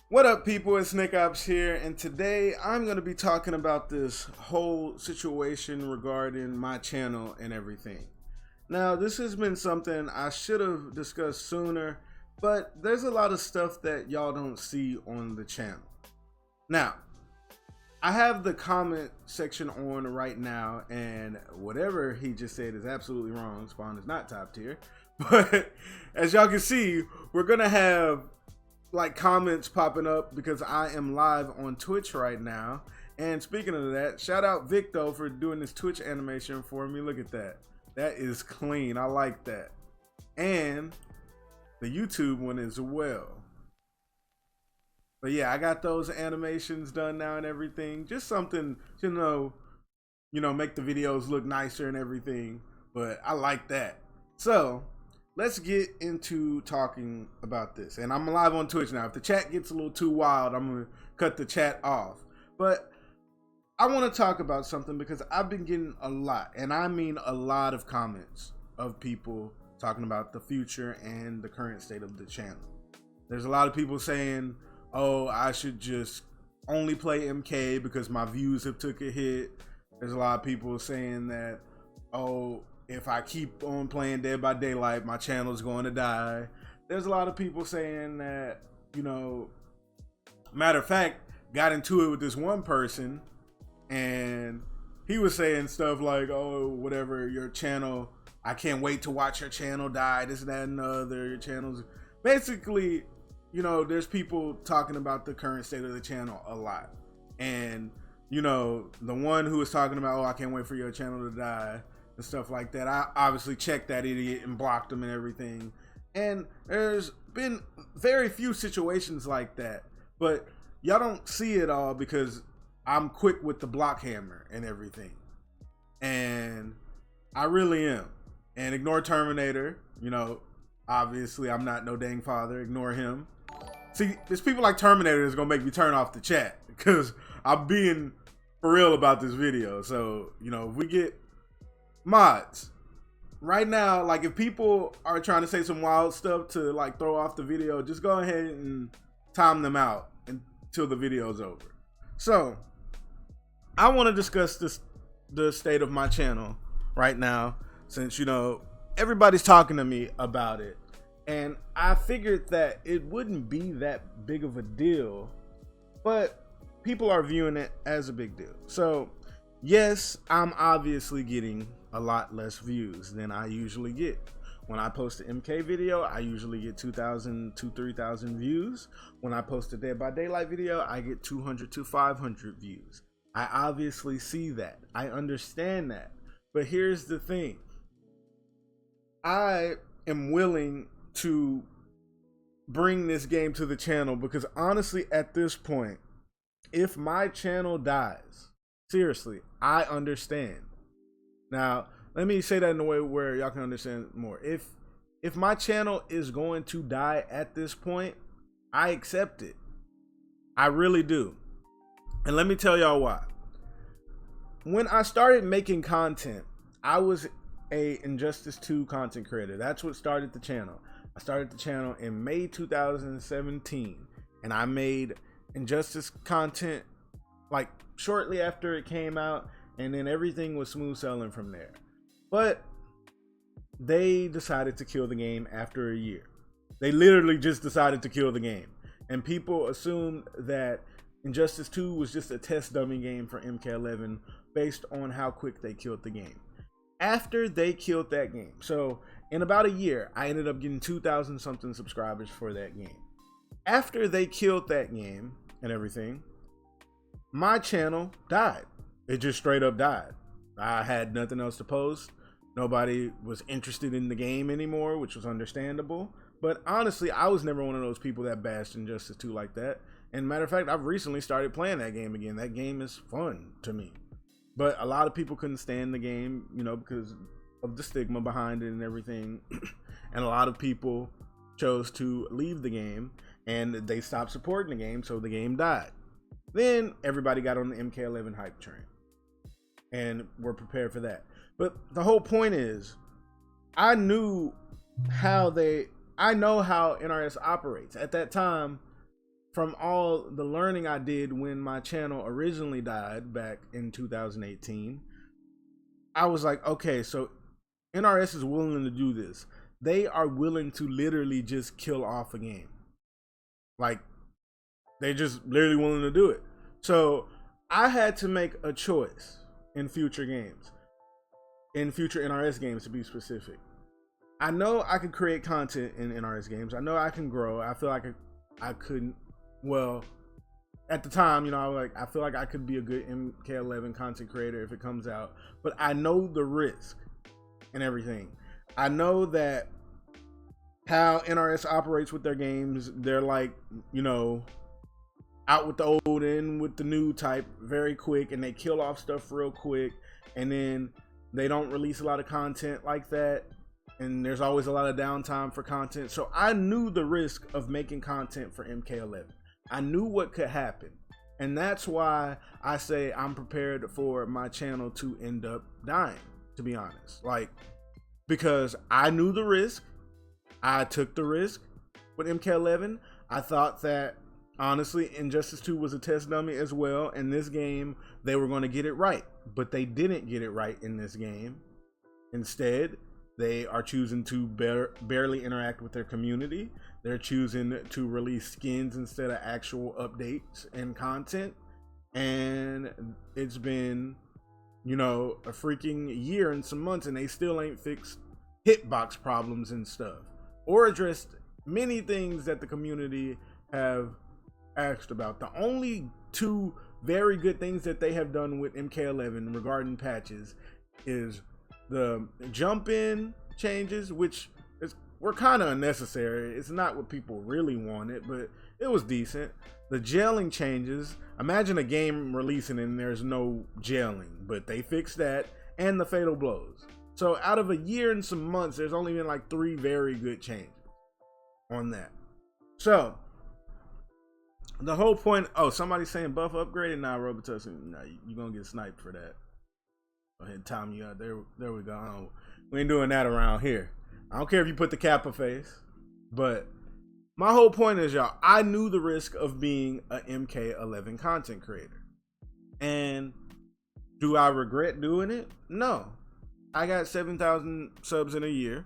What up, people? It's Nickopz here, and today I'm going to be talking about this whole situation regarding my channel and everything. Now, this has been something I should have discussed sooner, but there's a lot of stuff that y'all don't see on the channel. Now, I have the comment section on right now, and whatever he just said is absolutely wrong. Spawn is not top tier, but as y'all can see, we're going to have like comments popping up because I am live on Twitch right now. And speaking of that, shout out Victo for doing this Twitch animation for me. Look at that. That is clean. I like that. And the YouTube one as well. But yeah, I got those animations done now and everything. Just something, make the videos look nicer and everything. But I like that. So let's get into talking about this. And I'm live on Twitch now. If the chat gets a little too wild, I'm going to cut the chat off. But I want to talk about something because I've been getting a lot, and I mean a lot of comments of people talking about the future and the current state of the channel. There's a lot of people saying, oh, I should just only play MK because my views have took a hit. There's a lot of people saying that, oh, if I keep on playing Dead by Daylight, my channel is going to die. There's a lot of people saying that, matter of fact, got into it with this one person and he was saying stuff like, oh, whatever, your channel, I can't wait to watch your channel die, this, that, and the other. Your channel's basically, there's people talking about the current state of the channel a lot. And, the one who was talking about, oh, I can't wait for your channel to die, and stuff like that, I obviously checked that idiot and blocked him and everything. And there's been very few situations like that, but y'all don't see it all because I'm quick with the block hammer and everything. And I really am. And ignore Terminator, obviously I'm not no dang father, ignore him. See, there's people like Terminator that's gonna make me turn off the chat because I'm being for real about this video. So, if we get mods right now, like if people are trying to say some wild stuff to like throw off the video, just go ahead and time them out until the video's over. So I want to discuss the state of my channel right now, since everybody's talking to me about it, and I figured that it wouldn't be that big of a deal, but people are viewing it as a big deal. So yes, I'm obviously getting a lot less views than I usually get. When I post an MK video, I usually get 2,000 to 3,000 views. When I post a Dead by Daylight video, I get 200 to 500 views. I obviously see that. I understand that. But here's the thing. I am willing to bring this game to the channel because honestly, at this point, if my channel dies, seriously, I understand. Now, let me say that in a way where y'all can understand more. If my channel is going to die at this point, I accept it. I really do. And let me tell y'all why. When I started making content, I was a Injustice 2 content creator. That's what started the channel. I started the channel in May 2017, and I made Injustice content like shortly after it came out, and then everything was smooth sailing from there. But they decided to kill the game after a year. They literally just decided to kill the game, and people assumed that Injustice 2 was just a test dummy game for MK11 based on how quick they killed the game. After they killed that game, so in about a year, I ended up getting 2,000 something subscribers for that game. After they killed that game and everything, my channel died. It just straight up died. I had nothing else to post. Nobody was interested in the game anymore, which was understandable. But honestly, I was never one of those people that bashed Injustice 2 like that. And matter of fact, I've recently started playing that game again. That game is fun to me. But a lot of people couldn't stand the game, because of the stigma behind it and everything. And a lot of people chose to leave the game and they stopped supporting the game, so the game died. Then everybody got on the MK11 hype train and were prepared for that. But the whole point is, I know how NRS operates. At that time, from all the learning I did when my channel originally died back in 2018, I was like, okay, so NRS is willing to do this. They are willing to literally just kill off a game. Like, they just literally willing to do it. So I had to make a choice in future games, in future NRS games to be specific. I know I could create content in NRS games. I know I can grow. I feel like I couldn't. Well, at the time, you know, I feel like I could be a good MK11 content creator if it comes out. But I know the risk and everything. I know that how NRS operates with their games. They're like, you know, out with the old, in with the new type very quick, and they kill off stuff real quick, and then they don't release a lot of content like that, and there's always a lot of downtime for content. So I knew the risk of making content for MK11. I knew what could happen, and that's why I say I'm prepared for my channel to end up dying, to be honest. Like, because I knew the risk, I took the risk with MK11. I thought that honestly, Injustice 2 was a test dummy as well. In this game, they were going to get it right, but they didn't get it right in this game. Instead, they are choosing to barely interact with their community. They're choosing to release skins instead of actual updates and content. And it's been, you know, a freaking year and some months, and they still ain't fixed hitbox problems and stuff, or addressed many things that the community have asked about. The only two very good things that they have done with MK11 regarding patches is the jump in changes, which were kind of unnecessary. It's not what people really wanted, but it was decent. The jailing changes, imagine a game releasing and there's no jailing, but they fixed that, and the fatal blows. So out of a year and some months, there's only been like 3 very good changes on that. So the whole point, oh, somebody's saying buff upgraded. Nah, Robotus, nah, you're gonna get sniped for that. Go ahead and time you out. There we go. We ain't doing that around here. I don't care if you put the Kappa face, but my whole point is, y'all, I knew the risk of being a MK11 content creator. And do I regret doing it? No. I got 7,000 subs in a year.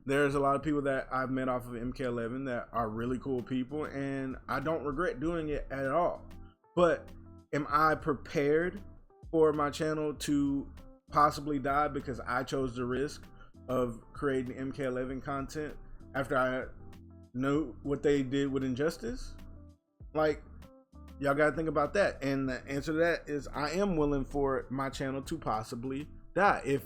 There's a lot of people that I've met off of MK11 that are really cool people, and I don't regret doing it at all. But am I prepared for my channel to possibly die because I chose the risk of creating MK11 content after I know what they did with Injustice? Like, y'all gotta think about that. And the answer to that is I am willing for my channel to possibly die. If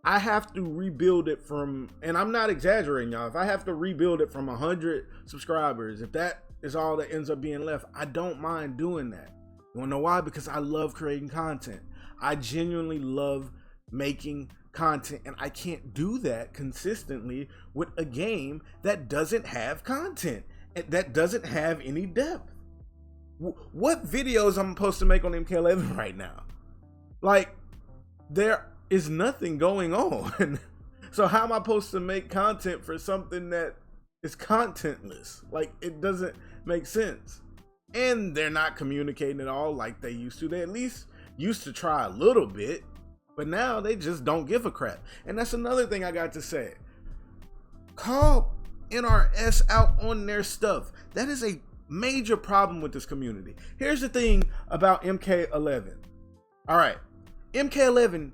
I have to rebuild it from, and I'm not exaggerating, y'all, if I have to rebuild it from 100 subscribers, if that is all that ends up being left, I don't mind doing that. You wanna know why? Because I love creating content. I genuinely love making content, and I can't do that consistently with a game that doesn't have content, that doesn't have any depth. What videos I'm supposed to make on MK11 right now? Like, there is nothing going on. So how am I supposed to make content for something that is contentless? Like, it doesn't make sense. And they're not communicating at all like they used to. They at least used to try a little bit, but now they just don't give a crap. And that's another thing I got to say. Call NRS out on their stuff. That is a major problem with this community. Here's the thing about MK11. All right, MK11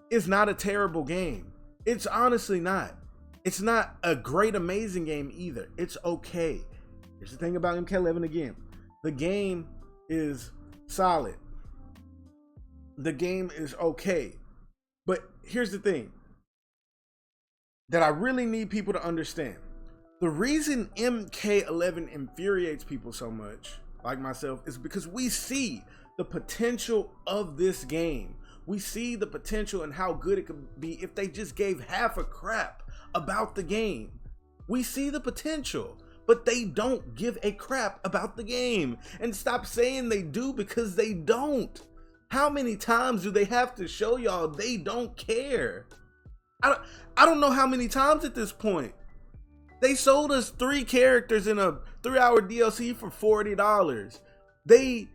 is not a terrible game. It's honestly not. It's not a great, amazing game either. It's okay. Here's the thing about MK11 again. The game is solid. The game is okay. But here's the thing that I really need people to understand. The reason MK11 infuriates people so much, like myself, is because we see the potential of this game. We see the potential and how good it could be if they just gave half a crap about the game. We see the potential, but they don't give a crap about the game. And stop saying they do, because they don't. How many times do they have to show y'all they don't care? I don't know how many times at this point. They sold us 3 characters in a 3-hour DLC for $40. They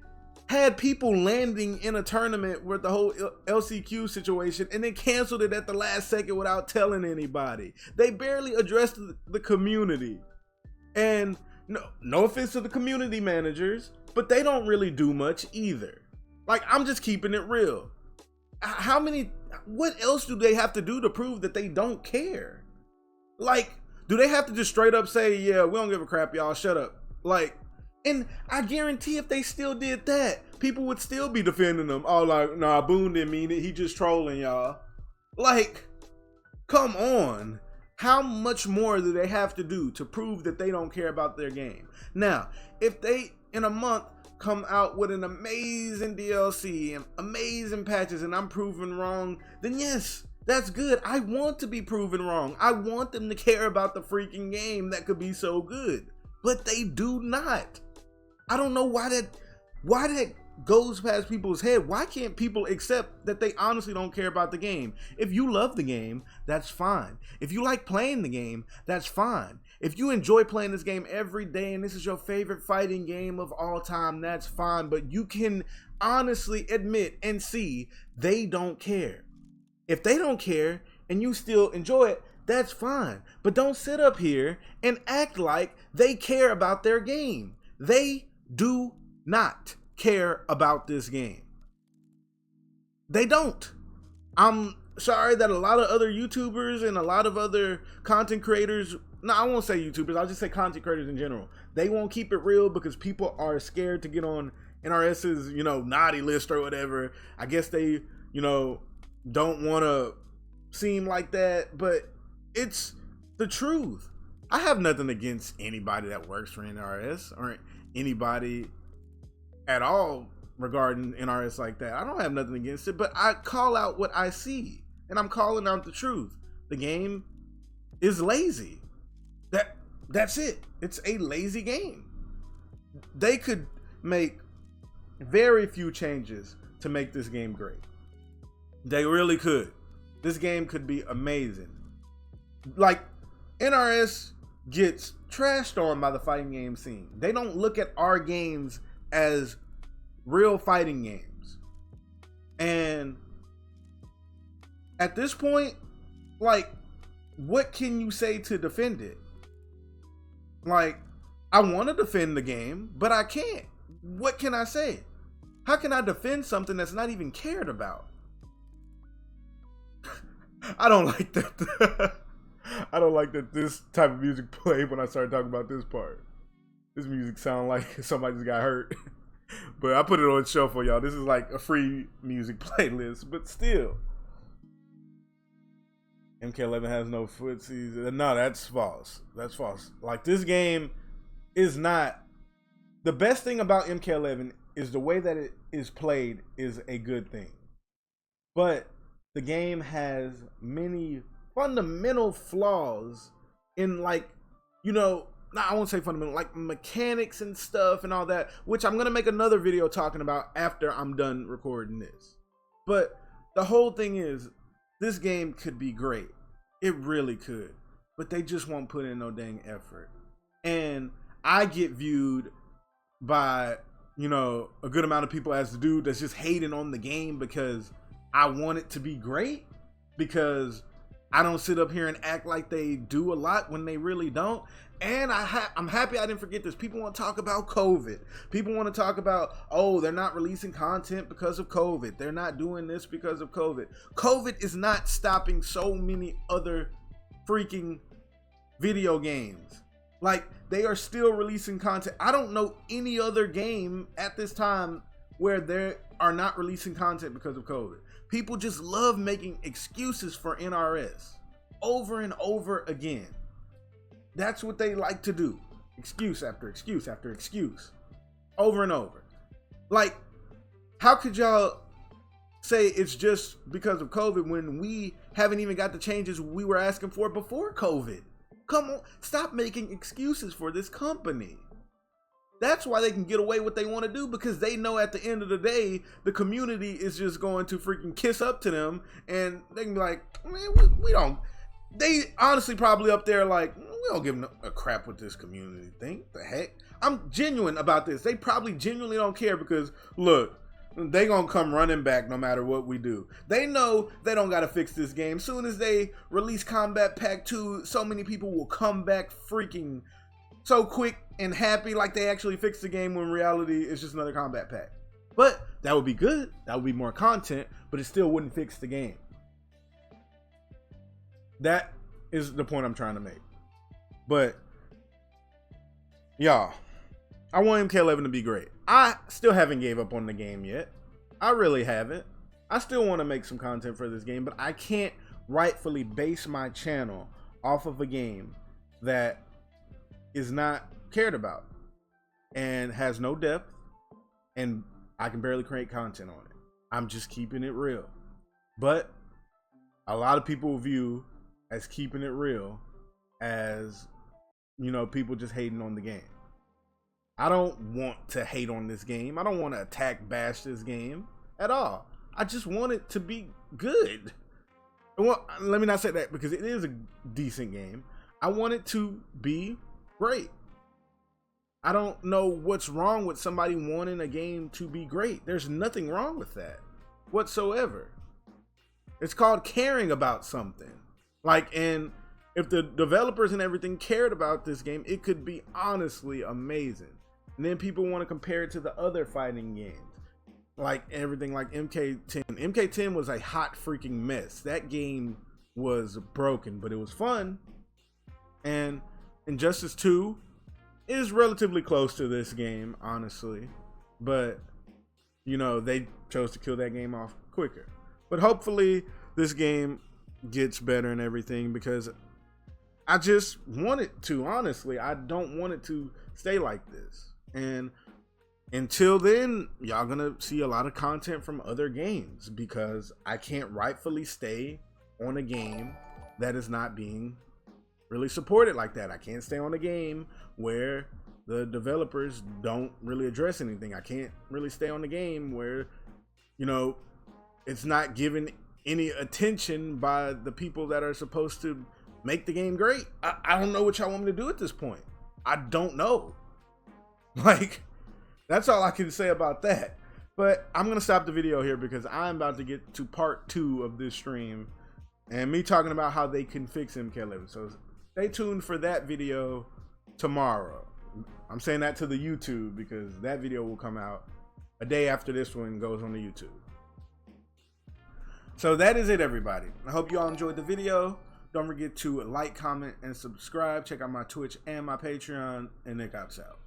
had people landing in a tournament with the whole LCQ situation and then canceled it at the last second without telling anybody. They barely addressed the community. And no offense to the community managers, but they don't really do much either. Like, I'm just keeping it real. What else do they have to do to prove that they don't care? Like, do they have to just straight up say, yeah, we don't give a crap, y'all, shut up? Like, and I guarantee if they still did that, people would still be defending them. Oh, like, nah, Boone didn't mean it. He just trolling y'all. Like, come on. How much more do they have to do to prove that they don't care about their game? Now, if they, in a month, come out with an amazing DLC and amazing patches and I'm proven wrong, then yes, that's good. I want to be proven wrong. I want them to care about the freaking game that could be so good. But they do not. I don't know why that goes past people's head. Why can't people accept that they honestly don't care about the game? If you love the game, that's fine. If you like playing the game, that's fine. If you enjoy playing this game every day and this is your favorite fighting game of all time, that's fine. But you can honestly admit and see they don't care. If they don't care and you still enjoy it, that's fine. But don't sit up here and act like they care about their game. They do not care about this game. They don't. I'm sorry that a lot of other YouTubers and a lot of other content creators, no, I won't say YouTubers, I'll just say content creators in general, they won't keep it real because people are scared to get on NRS's, naughty list or whatever. I guess they, don't want to seem like that, but it's the truth. I have nothing against anybody that works for NRS or anybody at all regarding NRS like that. I don't have nothing against it, but I call out what I see, and I'm calling out the truth. The game is lazy. That's it. It's a lazy game. They could make very few changes to make this game great. They really could. This game could be amazing. Like, NRS gets trashed on by the fighting game scene. They don't look at our games as real fighting games. And at this point, like, what can you say to defend it? Like, I want to defend the game, but I can't. What can I say? How can I defend something that's not even cared about? I don't like that. I don't like that this type of music played when I started talking about this part. This music sounds like somebody just got hurt. But I put it on the show for y'all. This is like a free music playlist, but still. MK11 has no footsies. No, that's false. That's false. Like, this game is not... The best thing about MK11 is the way that it is played is a good thing. But the game has many fundamental flaws in, like, I won't say fundamental, like mechanics and stuff and all that, which I'm going to make another video talking about after I'm done recording this. But the whole thing is, this game could be great. It really could. But they just won't put in no dang effort. And I get viewed by, a good amount of people as the dude that's just hating on the game because I want it to be great, because I don't sit up here and act like they do a lot when they really don't. And I'm happy I didn't forget this. People want to talk about COVID. People want to talk about, oh, they're not releasing content because of COVID. They're not doing this because of COVID. COVID is not stopping so many other freaking video games. Like, they are still releasing content. I don't know any other game at this time where they are not releasing content because of COVID. People just love making excuses for NRS over and over again. That's what they like to do. Excuse after excuse after excuse. Over and over. Like, how could y'all say it's just because of COVID when we haven't even got the changes we were asking for before COVID? Come on, stop making excuses for this company. That's why they can get away what they want to do, because they know at the end of the day, the community is just going to freaking kiss up to them, and they can be like, man, we don't. They honestly probably up there like, don't give a crap what this community think. The heck? I'm genuine about this. They probably genuinely don't care because, look, they gonna come running back no matter what we do. They know they don't gotta fix this game. Soon as they release Combat Pack 2, so many people will come back freaking so quick and happy like they actually fixed the game, when in reality it's just another Combat Pack. But that would be good. That would be more content, but it still wouldn't fix the game. That is the point I'm trying to make. But y'all, I want MK11 to be great. I still haven't gave up on the game yet. I really haven't. I still want to make some content for this game, but I can't rightfully base my channel off of a game that is not cared about and has no depth, and I can barely create content on it. I'm just keeping it real. But a lot of people view as keeping it real as, you know, people just hating on the game. I don't want to hate on this game. I don't want to attack, bash this game at all. I just want it to be good. Well, let me not say that, because it is a decent game. I want it to be great. I don't know what's wrong with somebody wanting a game to be great. There's nothing wrong with that whatsoever. It's called caring about something. Like, and if the developers and everything cared about this game, it could be honestly amazing. And then people want to compare it to the other fighting games, like everything like MK10. MK10 was a hot freaking mess. That game was broken, but it was fun. And Injustice 2 is relatively close to this game, honestly. But, you know, they chose to kill that game off quicker. But hopefully this game gets better and everything, because I just want it to, honestly. I don't want it to stay like this. And until then, y'all gonna see a lot of content from other games, because I can't rightfully stay on a game that is not being really supported like that. I can't stay on a game where the developers don't really address anything. I can't really stay on the game where, you know, it's not given any attention by the people that are supposed to make the game great. I don't know what y'all want me to do at this point. I don't know. Like, that's all I can say about that. But I'm gonna stop the video here, because I'm about to get to part 2 of this stream and me talking about how they can fix MK11. So stay tuned for that video tomorrow. I'm saying that to the YouTube, because that video will come out a day after this one goes on the YouTube. So that is it, everybody. I hope you all enjoyed the video. Don't forget to like, comment, and subscribe. Check out my Twitch and my Patreon, and Nickopz out.